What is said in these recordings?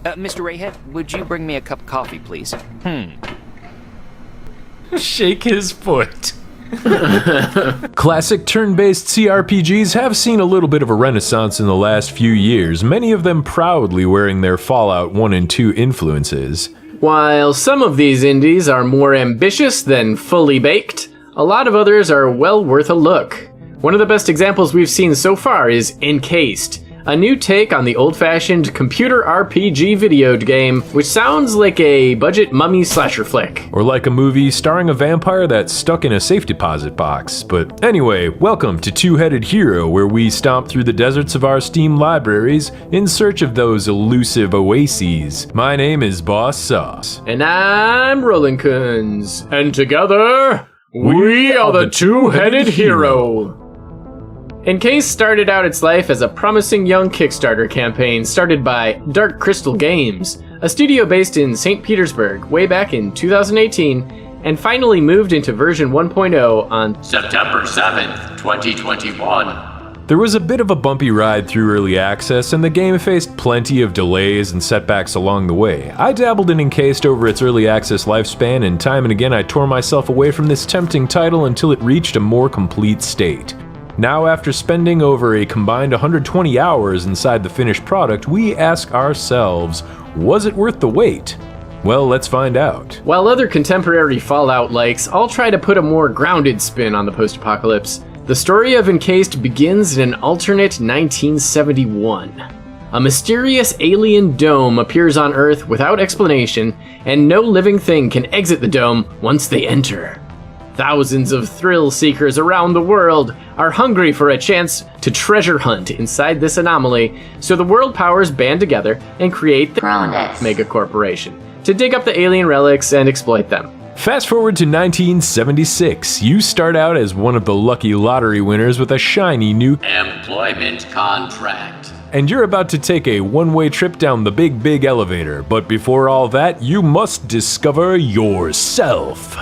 Mr. Rayhead, would you bring me a cup of coffee, please? Shake his foot. Classic turn-based CRPGs have seen a little bit of a renaissance in the last few years, many of them proudly wearing their Fallout 1 and 2 influences. While some of these indies are more ambitious than fully baked, a lot of others are well worth a look. One of the best examples we've seen so far is Encased, a new take on the old-fashioned computer RPG video game, which sounds like a budget mummy slasher flick. Or like a movie starring a vampire that's stuck in a safe deposit box. But anyway, welcome to Two-Headed Hero, where we stomp through the deserts of our Steam libraries in search of those elusive oases. My name is Boss Sauce. And I'm Roland Coons. And together, we are the Two-Headed Hero. Encased started out its life as a promising young Kickstarter campaign started by Dark Crystal Games, a studio based in St. Petersburg way back in 2018, and finally moved into version 1.0 on September 7th, 2021. There was a bit of a bumpy ride through early access, and the game faced plenty of delays and setbacks along the way. I dabbled in Encased over its early access lifespan, and time and again I tore myself away from this tempting title until it reached a more complete state. Now, after spending over a combined 120 hours inside the finished product, we ask ourselves, was it worth the wait? Well, let's find out. While other contemporary Fallout likes all try to put a more grounded spin on the post-apocalypse, the story of Encased begins in an alternate 1971. A mysterious alien dome appears on Earth without explanation, and no living thing can exit the dome once they enter. Thousands of thrill seekers around the world are hungry for a chance to treasure hunt inside this anomaly, so the world powers band together and create the mega corporation to dig up the alien relics and exploit them. Fast forward to 1976. You start out as one of the lucky lottery winners with a shiny new employment contract. And you're about to take a one-way trip down the big elevator. But before all that, you must discover yourself.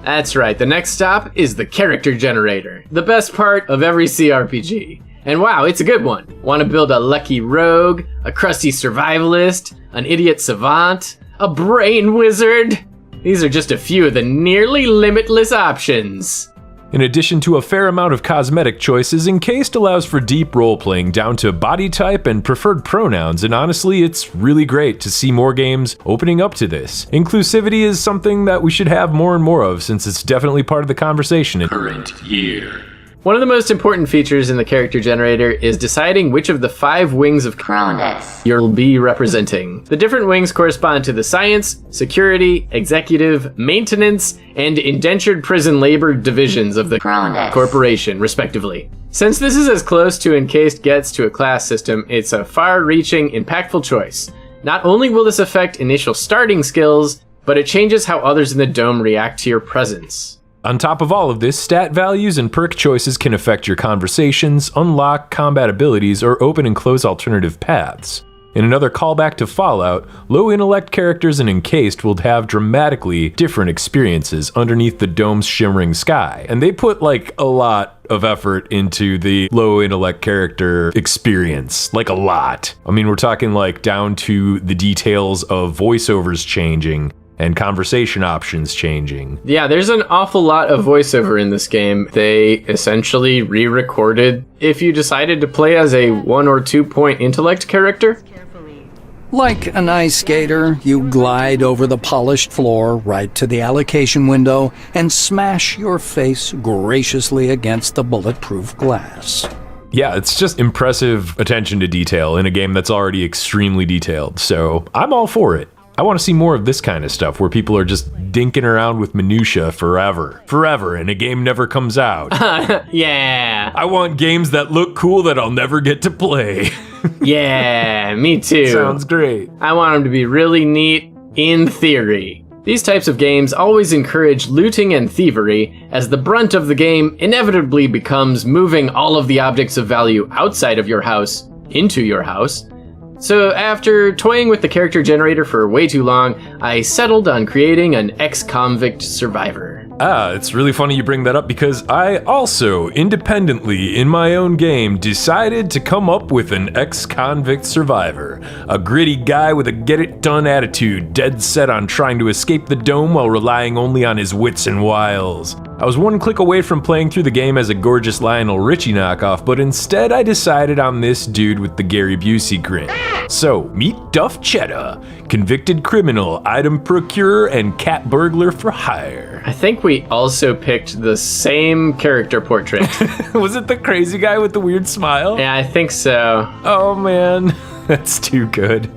That's right, the next stop is the character generator, the best part of every CRPG. And wow, it's a good one. Want to build a lucky rogue, a crusty survivalist, an idiot savant, a brain wizard? These are just a few of the nearly limitless options. In addition to a fair amount of cosmetic choices, Encased allows for deep role-playing down to body type and preferred pronouns, and honestly, it's really great to see more games opening up to this. Inclusivity is something that we should have more and more of, since it's definitely part of the conversation in current year. One of the most important features in the character generator is deciding which of the 5 wings of Cronus you'll be representing. The different wings correspond to the science, security, executive, maintenance, and indentured prison labor divisions of the corporation, respectively. Since this is as close to Encased gets to a class system, it's a far-reaching, impactful choice. Not only will this affect initial starting skills, but it changes how others in the dome react to your presence. On top of all of this, stat values and perk choices can affect your conversations, unlock combat abilities, or open and close alternative paths. In another callback to Fallout, low intellect characters in Encased will have dramatically different experiences underneath the dome's shimmering sky, and they put a lot of effort into the low intellect character experience, a lot. I mean, we're talking down to the details of voiceovers changing and conversation options changing. Yeah, there's an awful lot of voiceover in this game. They essentially re-recorded if you decided to play as a 1 or 2 point intellect character. Like an ice skater, you glide over the polished floor right to the allocation window and smash your face graciously against the bulletproof glass. Yeah, it's just impressive attention to detail in a game that's already extremely detailed, so I'm all for it. I want to see more of this kind of stuff where people are just dinking around with minutia forever, and a game never comes out. Yeah. I want games that look cool that I'll never get to play. Yeah, me too. Sounds great. I want them to be really neat in theory. These types of games always encourage looting and thievery, as the brunt of the game inevitably becomes moving all of the objects of value outside of your house into your house. So after toying with the character generator for way too long, I settled on creating an ex-convict survivor. It's really funny you bring that up because I also, independently in my own game, decided to come up with an ex-convict survivor. A gritty guy with a get-it-done attitude, dead set on trying to escape the dome while relying only on his wits and wiles. I was one click away from playing through the game as a gorgeous Lionel Richie knockoff, but instead I decided on this dude with the Gary Busey grin. So, meet Duff Cheddar, convicted criminal, item procurer, and cat burglar for hire. I think we also picked the same character portrait. Was it the crazy guy with the weird smile? Yeah, I think so. Oh man, that's too good.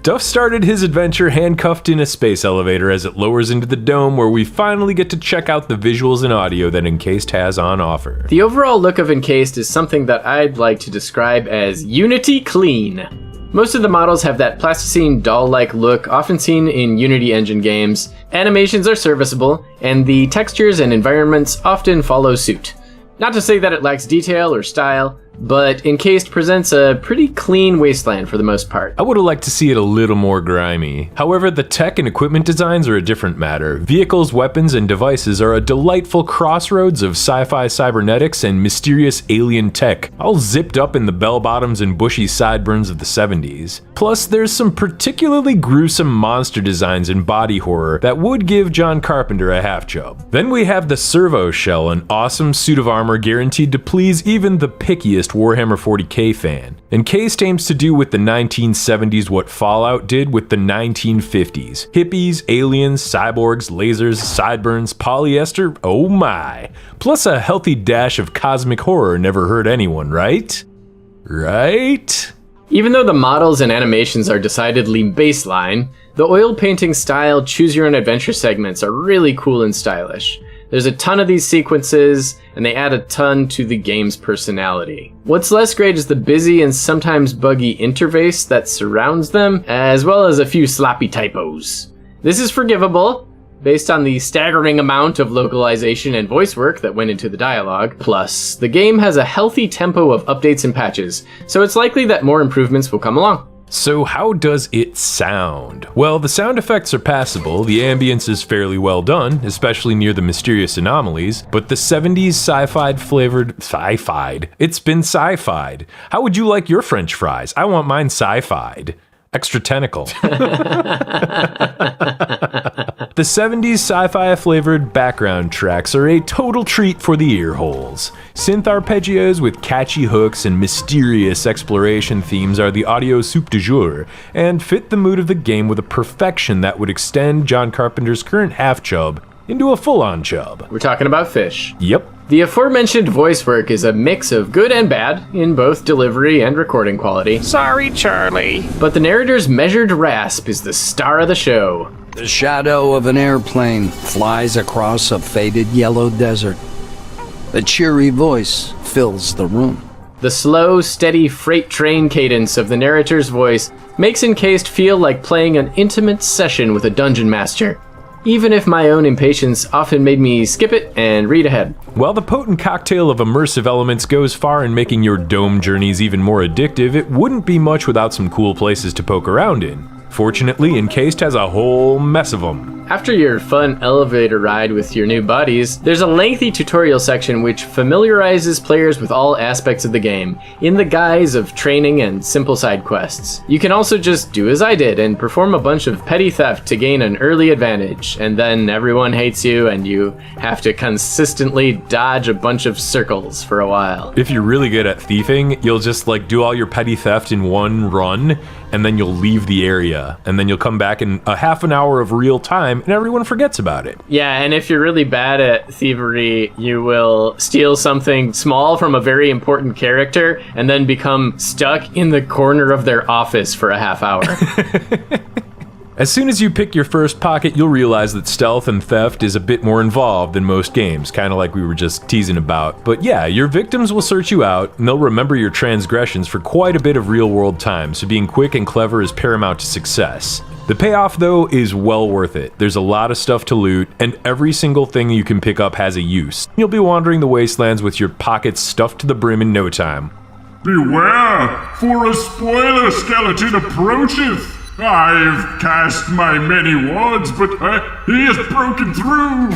Duff started his adventure handcuffed in a space elevator as it lowers into the dome, where we finally get to check out the visuals and audio that Encased has on offer. The overall look of Encased is something that I'd like to describe as Unity clean. Most of the models have that plasticine doll-like look often seen in Unity engine games. Animations are serviceable, and the textures and environments often follow suit. Not to say that it lacks detail or style, but Encased presents a pretty clean wasteland for the most part. I would have liked to see it a little more grimy. However, the tech and equipment designs are a different matter. Vehicles, weapons, and devices are a delightful crossroads of sci-fi cybernetics and mysterious alien tech, all zipped up in the bell-bottoms and bushy sideburns of the 70s. Plus, there's some particularly gruesome monster designs and body horror that would give John Carpenter a half-chub. Then we have the Servo Shell, an awesome suit of armor guaranteed to please even the pickiest Warhammer 40k fan. Encased aims to do with the 1970s what Fallout did with the 1950s. Hippies, aliens, cyborgs, lasers, sideburns, polyester, oh my. Plus a healthy dash of cosmic horror never hurt anyone, right? Right? Even though the models and animations are decidedly baseline, the oil painting style choose-your-own-adventure segments are really cool and stylish. There's a ton of these sequences, and they add a ton to the game's personality. What's less great is the busy and sometimes buggy interface that surrounds them, as well as a few sloppy typos. This is forgivable, based on the staggering amount of localization and voice work that went into the dialogue. Plus, the game has a healthy tempo of updates and patches, so it's likely that more improvements will come along. So how does it sound? Well, the sound effects are passable, the ambience is fairly well done, especially near the mysterious anomalies, but the 70s sci-fi'd flavored... Sci-fi'd? It's been sci-fi'd. How would you like your French fries? I want mine sci-fi'd. Extra tentacle. The 70s sci-fi flavored background tracks are a total treat for the ear holes. Synth arpeggios with catchy hooks and mysterious exploration themes are the audio soup du jour, and fit the mood of the game with a perfection that would extend John Carpenter's current half-chub into a full-on chub. We're talking about fish. Yep. The aforementioned voice work is a mix of good and bad in both delivery and recording quality. Sorry, Charlie. But the narrator's measured rasp is the star of the show. The shadow of an airplane flies across a faded yellow desert. A cheery voice fills the room. The slow, steady freight train cadence of the narrator's voice makes Encased feel like playing an intimate session with a dungeon master, even if my own impatience often made me skip it and read ahead. While the potent cocktail of immersive elements goes far in making your dome journeys even more addictive, it wouldn't be much without some cool places to poke around in. Fortunately, Encased has a whole mess of them. After your fun elevator ride with your new buddies, there's a lengthy tutorial section which familiarizes players with all aspects of the game, in the guise of training and simple side quests. You can also just do as I did and perform a bunch of petty theft to gain an early advantage, and then everyone hates you and you have to consistently dodge a bunch of circles for a while. If you're really good at thieving, you'll just do all your petty theft in one run, and then you'll leave the area, and then you'll come back in a half an hour of real time, and everyone forgets about it. Yeah, and if you're really bad at thievery, you will steal something small from a very important character, and then become stuck in the corner of their office for a half hour. As soon as you pick your first pocket, you'll realize that stealth and theft is a bit more involved than most games, kind of like we were just teasing about. But yeah, your victims will search you out, and they'll remember your transgressions for quite a bit of real-world time, so being quick and clever is paramount to success. The payoff, though, is well worth it. There's a lot of stuff to loot, and every single thing you can pick up has a use. You'll be wandering the wastelands with your pockets stuffed to the brim in no time. Beware, for a spoiler skeleton approacheth! I've cast my many wards, but he has broken through.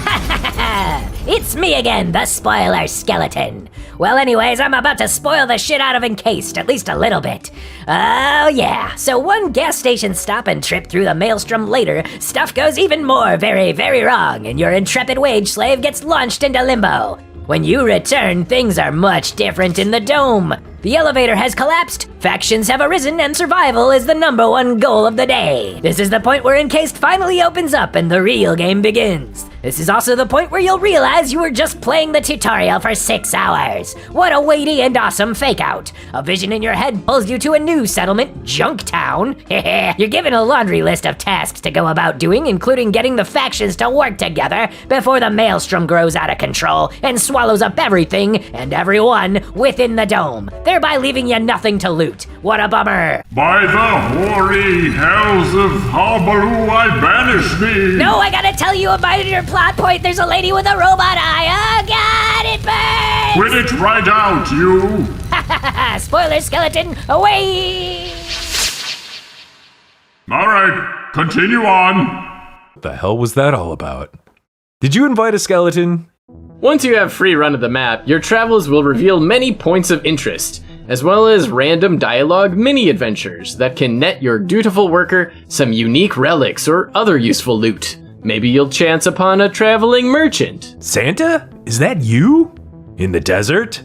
It's me again, the spoiler skeleton. Well, anyways, I'm about to spoil the shit out of Encased, at least a little bit. Oh yeah, so one gas station stop and trip through the maelstrom later, stuff goes even more very, very wrong, and your intrepid wage slave gets launched into limbo. When you return, things are much different in the dome. The elevator has collapsed, factions have arisen, and survival is the #1 goal of the day. This is the point where Encased finally opens up and the real game begins. This is also the point where you'll realize you were just playing the tutorial for 6 hours. What a weighty and awesome fake-out. A vision in your head pulls you to a new settlement, Junktown. You're given a laundry list of tasks to go about doing, including getting the factions to work together before the maelstrom grows out of control and swallows up everything and everyone within the dome, thereby leaving you nothing to loot. What a bummer. By the hoary hells of Harbaloo, I banish thee. No, I gotta tell you about your plot point. There's a lady with a robot eye. Oh god, it burns! Quit it right out, you. Spoiler skeleton, away! All right, continue on. What the hell was that all about? Did you invite a skeleton? Once you have free run of the map, your travels will reveal many points of interest, as well as random dialogue mini-adventures that can net your dutiful worker some unique relics or other useful loot. Maybe you'll chance upon a traveling merchant. Santa? Is that you? In the desert?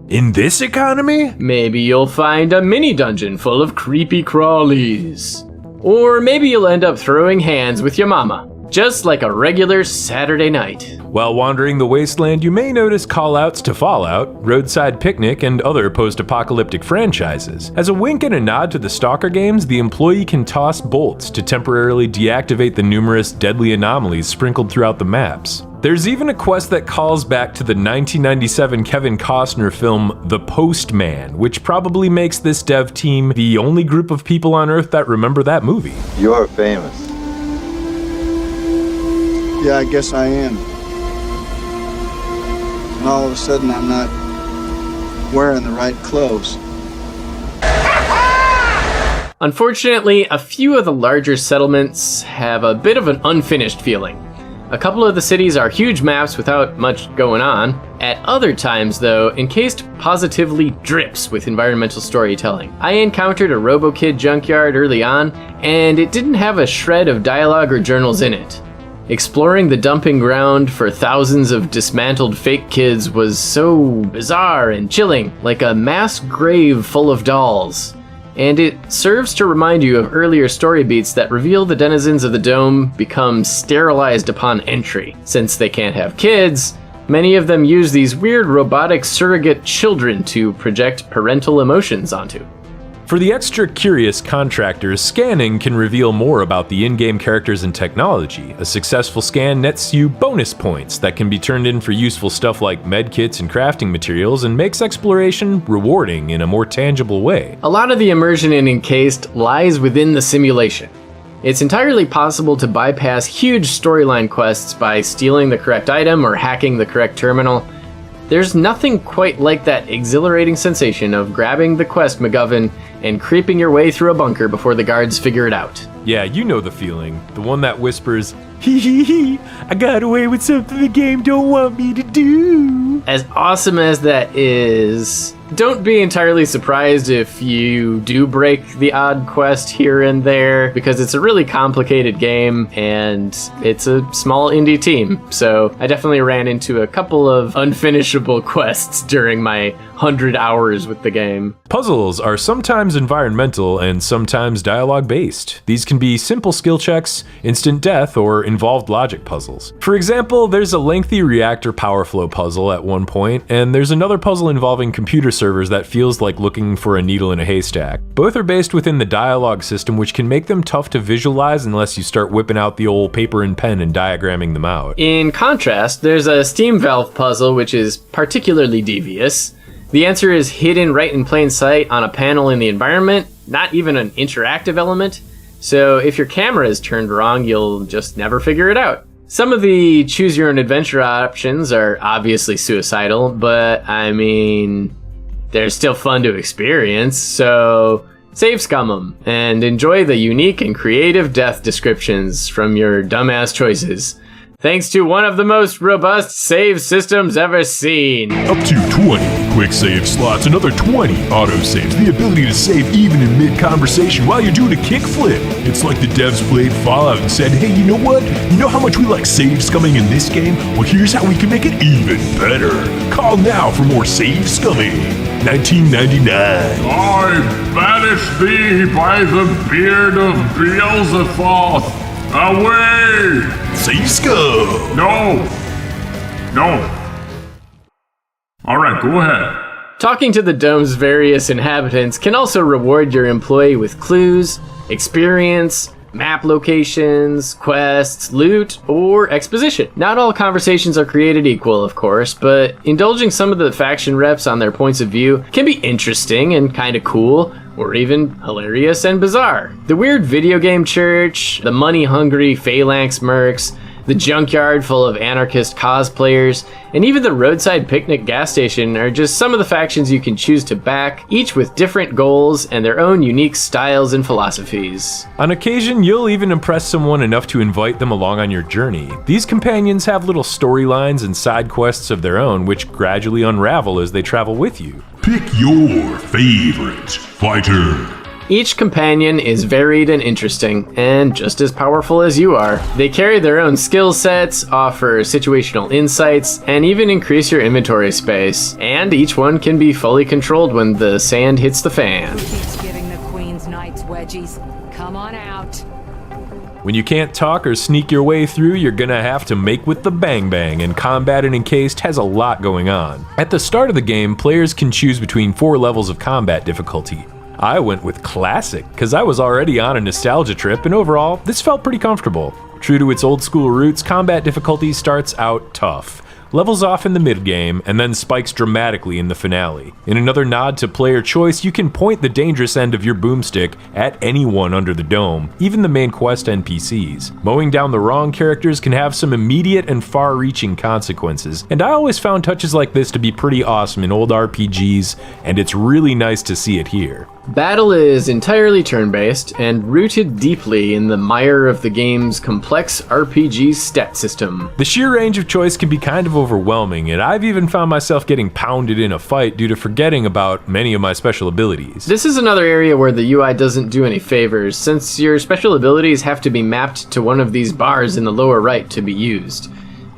In this economy? Maybe you'll find a mini-dungeon full of creepy crawlies. Or maybe you'll end up throwing hands with your mama, just like a regular Saturday night. While wandering the wasteland, you may notice call-outs to Fallout, Roadside Picnic, and other post-apocalyptic franchises. As a wink and a nod to the Stalker games, the employee can toss bolts to temporarily deactivate the numerous deadly anomalies sprinkled throughout the maps. There's even a quest that calls back to the 1997 Kevin Costner film The Postman, which probably makes this dev team the only group of people on Earth that remember that movie. You're famous. Yeah, I guess I am. And all of a sudden, I'm not wearing the right clothes. Unfortunately, a few of the larger settlements have a bit of an unfinished feeling. A couple of the cities are huge maps without much going on. At other times, though, Encased positively drips with environmental storytelling. I encountered a RoboKid junkyard early on, and it didn't have a shred of dialogue or journals in it. Exploring the dumping ground for thousands of dismantled fake kids was so bizarre and chilling, like a mass grave full of dolls. And it serves to remind you of earlier story beats that reveal the denizens of the dome become sterilized upon entry. Since they can't have kids, many of them use these weird robotic surrogate children to project parental emotions onto. For the extra curious contractors, scanning can reveal more about the in-game characters and technology. A successful scan nets you bonus points that can be turned in for useful stuff like medkits and crafting materials, and makes exploration rewarding in a more tangible way. A lot of the immersion in Encased lies within the simulation. It's entirely possible to bypass huge storyline quests by stealing the correct item or hacking the correct terminal. There's nothing quite like that exhilarating sensation of grabbing the quest MacGuffin and creeping your way through a bunker before the guards figure it out. Yeah, you know the feeling. The one that whispers, hee hee hee, I got away with something the game don't want me to do. As awesome as that is, don't be entirely surprised if you do break the odd quest here and there, because it's a really complicated game and it's a small indie team. So I definitely ran into a couple of unfinishable quests during my 100 hours with the game. Puzzles are sometimes environmental and sometimes dialogue-based. These can be simple skill checks, instant death, or involved logic puzzles. For example, there's a lengthy reactor power flow puzzle at one point, and there's another puzzle involving computer servers that feels like looking for a needle in a haystack. Both are based within the dialogue system, which can make them tough to visualize unless you start whipping out the old paper and pen and diagramming them out. In contrast, there's a steam valve puzzle which is particularly devious. The answer is hidden right in plain sight on a panel in the environment, not even an interactive element. So if your camera is turned wrong, you'll just never figure it out. Some of the choose your own adventure options are obviously suicidal, but I mean, they're still fun to experience. So Save scum 'em, and enjoy the unique and creative death descriptions from your dumbass choices. Thanks to one of the most robust save systems ever seen. Up to 20 quick save slots, another 20 autosaves, the ability to save even in mid-conversation while you're doing a kickflip. It's like the devs played Fallout and said, hey, you know what? You know how much we like save scumming in this game? Well, here's how we can make it even better. Call now for more save scumming. 1999. I banish thee by the beard of Beelzebub. Away! Save scum! No! Alright, go ahead. Talking to the dome's various inhabitants can also reward your employee with clues, experience, map locations, quests, loot, or exposition. Not all conversations are created equal, of course, but indulging some of the faction reps on their points of view can be interesting and kinda cool, or even hilarious and bizarre. The weird video game church, the money-hungry phalanx mercs, the junkyard full of anarchist cosplayers, and even the roadside picnic gas station are just some of the factions you can choose to back, each with different goals and their own unique styles and philosophies. On occasion, you'll even impress someone enough to invite them along on your journey. These companions have little storylines and side quests of their own, which gradually unravel as they travel with you. Pick your favorite fighter. Each companion is varied and interesting, and just as powerful as you are. They carry their own skill sets, offer situational insights, and even increase your inventory space. And each one can be fully controlled when the sand hits the fan. Keeps giving the Queen's Knights wedgies. Come on out. When you can't talk or sneak your way through, you're gonna have to make with the bang bang, and Combat and Encased has a lot going on. At the start of the game, players can choose between 4 levels of combat difficulty. I went with Classic, because I was already on a nostalgia trip, and overall, this felt pretty comfortable. True to its old school roots, combat difficulty starts out tough, levels off in the mid-game, and then spikes dramatically in the finale. In another nod to player choice, you can point the dangerous end of your boomstick at anyone under the dome, even the main quest NPCs. Mowing down the wrong characters can have some immediate and far-reaching consequences, and I always found touches like this to be pretty awesome in old RPGs, and it's really nice to see it here. Battle is entirely turn-based and rooted deeply in the mire of the game's complex RPG stat system. The sheer range of choice can be kind of overwhelming, and I've even found myself getting pounded in a fight due to forgetting about many of my special abilities. This is another area where the UI doesn't do any favors, since your special abilities have to be mapped to one of these bars in the lower right to be used.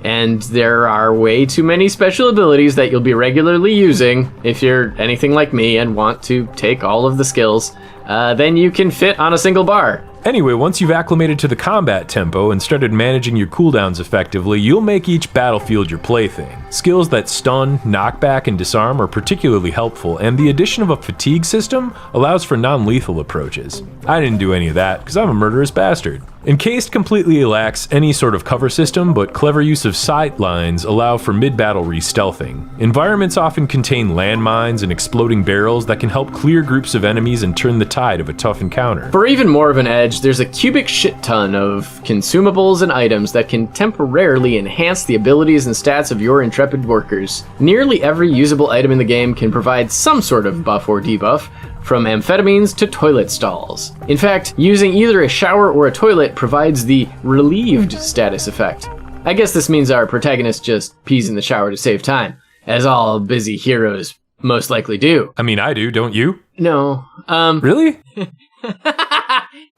And there are way too many special abilities that you'll be regularly using if you're anything like me and want to take all of the skills, then you can fit on a single bar. Anyway, once you've acclimated to the combat tempo and started managing your cooldowns effectively, you'll make each battlefield your plaything. Skills that stun, knockback, and disarm are particularly helpful, and the addition of a fatigue system allows for non-lethal approaches. I didn't do any of that, because I'm a murderous bastard. Encased completely lacks any sort of cover system, but clever use of sight lines allow for mid-battle re-stealthing. Environments often contain landmines and exploding barrels that can help clear groups of enemies and turn the tide of a tough encounter. For even more of an edge, there's a cubic shit ton of consumables and items that can temporarily enhance the abilities and stats of your intrepid workers. Nearly every usable item in the game can provide some sort of buff or debuff, from amphetamines to toilet stalls. In fact, using either a shower or a toilet provides the relieved status effect. I guess this means our protagonist just pees in the shower to save time, as all busy heroes most likely do. I mean, I do, don't you? No. Really?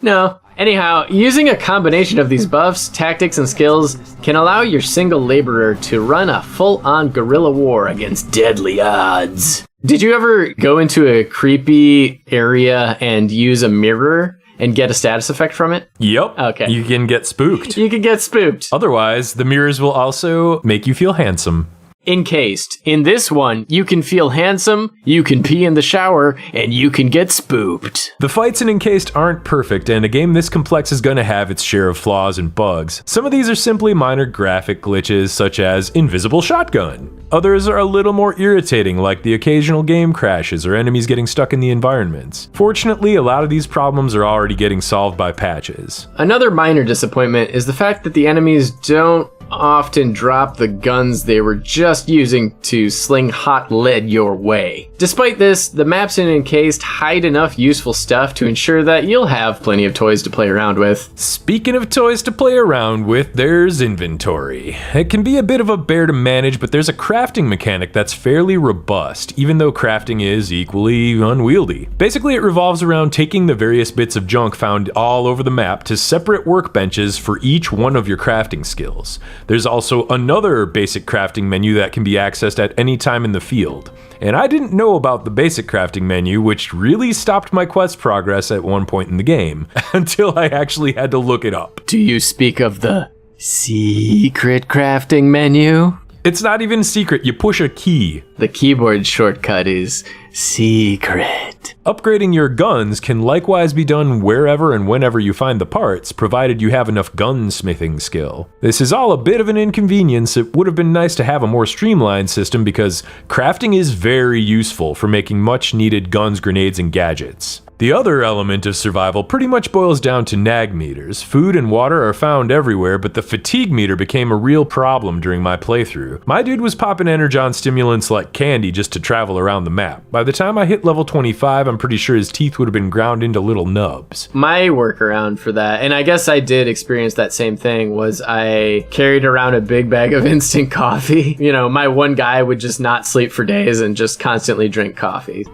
No. Anyhow, using a combination of these buffs, tactics, and skills can allow your single laborer to run a full-on guerrilla war against deadly odds. Did you ever go into a creepy area and use a mirror and get a status effect from it? Yep. Okay. You can get spooked. You can get spooked. Otherwise, the mirrors will also make you feel handsome. Encased. In this one, you can feel handsome, you can pee in the shower, and you can get spooked. The fights in Encased aren't perfect, and a game this complex is gonna have its share of flaws and bugs. Some of these are simply minor graphic glitches, such as invisible shotgun. Others are a little more irritating, like the occasional game crashes or enemies getting stuck in the environments. Fortunately, a lot of these problems are already getting solved by patches. Another minor disappointment is the fact that the enemies don't often drop the guns they were just using to sling hot lead your way. Despite this, the maps in Encased hide enough useful stuff to ensure that you'll have plenty of toys to play around with. Speaking of toys to play around with, there's inventory. It can be a bit of a bear to manage, but there's a crafting mechanic that's fairly robust, even though crafting is equally unwieldy. Basically, it revolves around taking the various bits of junk found all over the map to separate workbenches for each one of your crafting skills. There's also another basic crafting menu that can be accessed at any time in the field. And I didn't know about the basic crafting menu, which really stopped my quest progress at one point in the game, until I actually had to look it up. Do you speak of the secret crafting menu? It's not even secret, you push a key. The keyboard shortcut is secret. Upgrading your guns can likewise be done wherever and whenever you find the parts, provided you have enough gunsmithing skill. This is all a bit of an inconvenience. It would have been nice to have a more streamlined system because crafting is very useful for making much needed guns, grenades, and gadgets. The other element of survival pretty much boils down to nag meters. Food and water are found everywhere, but the fatigue meter became a real problem during my playthrough. My dude was popping energon stimulants like candy just to travel around the map. By the time I hit level 25, I'm pretty sure his teeth would have been ground into little nubs. My workaround for that, and I guess I did experience that same thing, was I carried around a big bag of instant coffee. You know, my one guy would just not sleep for days and just constantly drink coffee.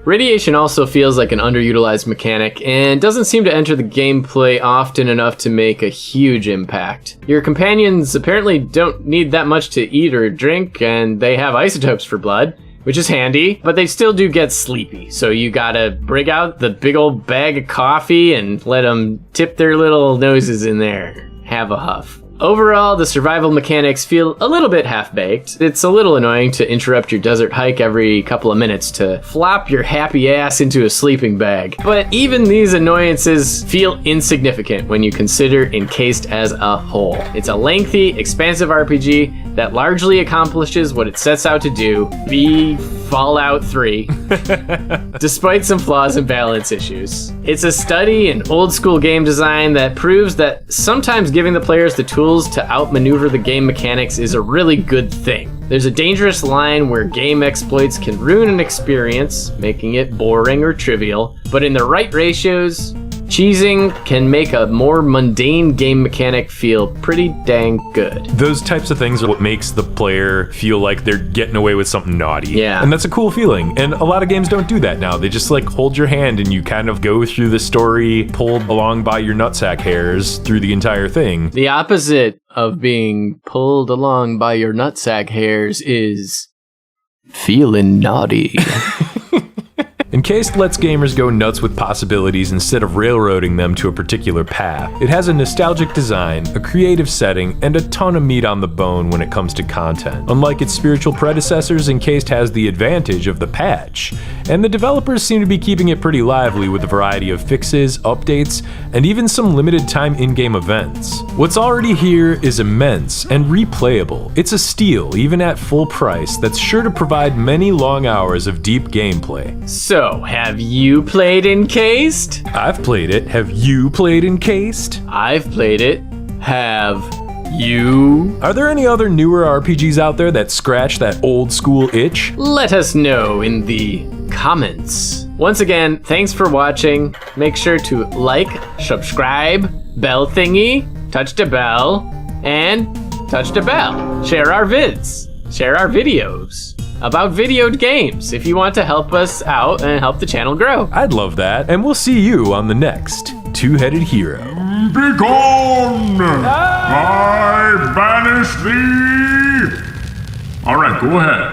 Radiation also feels like an underutilized mechanic and doesn't seem to enter the gameplay often enough to make a huge impact. Your companions apparently don't need that much to eat or drink, and they have isotopes for blood, which is handy, but they still do get sleepy, so you gotta bring out the big old bag of coffee and let them tip their little noses in there. Have a huff. Overall, the survival mechanics feel a little bit half-baked. It's a little annoying to interrupt your desert hike every couple of minutes to flop your happy ass into a sleeping bag. But even these annoyances feel insignificant when you consider Encased as a whole. It's a lengthy, expansive RPG that largely accomplishes what it sets out to do, be Fallout 3, despite some flaws and balance issues. It's a study in old-school game design that proves that sometimes giving the players the tools to outmaneuver the game mechanics is a really good thing. There's a dangerous line where game exploits can ruin an experience, making it boring or trivial, but in the right ratios, cheesing can make a more mundane game mechanic feel pretty dang good. Those types of things are what makes the player feel like they're getting away with something naughty. Yeah. And that's a cool feeling. And a lot of games don't do that now. They just like hold your hand and you kind of go through the story pulled along by your nutsack hairs through the entire thing. The opposite of being pulled along by your nutsack hairs is feeling naughty. Encased lets gamers go nuts with possibilities instead of railroading them to a particular path. It has a nostalgic design, a creative setting, and a ton of meat on the bone when it comes to content. Unlike its spiritual predecessors, Encased has the advantage of the patch, and the developers seem to be keeping it pretty lively with a variety of fixes, updates, and even some limited time in-game events. What's already here is immense and replayable. It's a steal, even at full price, that's sure to provide many long hours of deep gameplay. So, have you played Encased? I've played it. Have you played Encased? I've played it. Have you? Are there any other newer RPGs out there that scratch that old school itch? Let us know in the comments. Once again, thanks for watching. Make sure to like, subscribe, bell thingy, touch the bell, and touch the bell. Share our vids. Share our videos about videoed games if you want to help us out and help the channel grow. I'd love that. And we'll see you on the next Two-Headed Hero. Begone! I banish thee! Alright, go ahead.